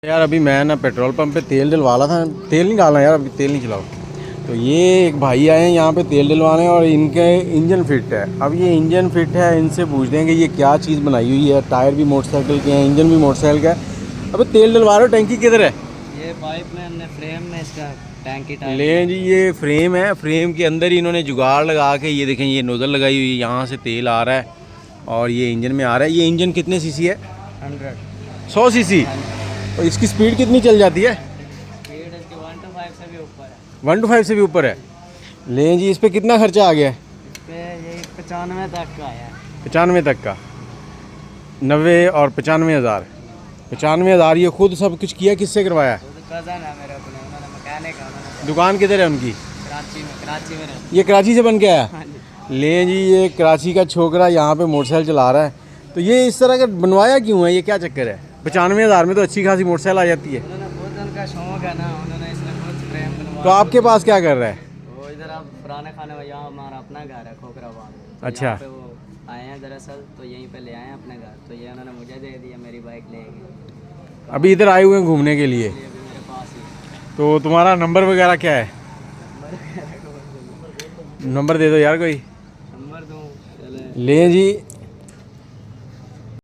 यार अभी मैं ना पेट्रोल पंप पे तेल डलवाना था। तेल नहीं डालना यार, अभी तेल नहीं चलाओ। तो ये एक भाई आए हैं यहाँ पे तेल डलवाने और इनके इंजन फिट है। अब ये इंजन फिट है, इनसे पूछ देंगे ये क्या चीज़ बनाई हुई है। टायर भी मोटरसाइकिल के हैं, इंजन भी मोटरसाइकिल का है। अबे तेल डलवा रहे हो, टैंकी किधर है? ये पाइप में हमने फ्रेम में इसका टैंकी टाइप ले जी, ये फ्रेम है। फ्रेम के अंदर ही इन्होंने जुगाड़ लगा के ये देखें, ये नोज़ल लगाई हुई है, यहाँ से तेल आ रहा है और ये इंजन में आ रहा है। ये इंजन कितने सीसी है? 100 100 सीसी। और इसकी स्पीड कितनी चल जाती है? स्पीड इसके 1 to 5 से भी ऊपर है। 1 to 5 से भी ऊपर है। ले जी, इस पर कितना खर्चा आ गया है? इस पे यही 95 तक का आया है। 95 तक का। 90 और 95,000। 95,000 ये खुद सब कुछ किया? किससे करवाया? वो तो कज़न है मेरे अपने, उन्होंने मैकेनिक है, उन्होंने दुकान किधर है उनकी? कराची में रहते। ये कराची से बन के आया? हाँ जी। ले जी, ये कराची का छोकरा यहाँ पे मोटरसाइकिल चला रहा है। तो ये इस तरह का बनवाया क्यों है? ये क्या चक्कर है? 95,000 में तो अच्छी खासी मोटरसाइकिल आ जाती है। उन्होंने खुद, उनका शौक है ना, उन्होंने इसमें खुद फ्रेम बनवा। तो आपके पास क्या कर रहा है? वो इधर आप पुराने खाने में, यहाँ हमारा अपना घर है खोखराबाद। तो अच्छा। यहाँ पे वो आए हैं दरअसल, तो यहीं पे ले आए हैं अपने घर। तो ये उन्होंने मुझे दे दिया, मेरी बाइक ले गए। अभी इधर आए हुए हैं घूमने के लिए। ये अभी मेरे पास ही तो तुम्हारा नंबर वगैरह क्या है? नंबर दे दो यार कोई। नंबर दूँ? चले। ले जी,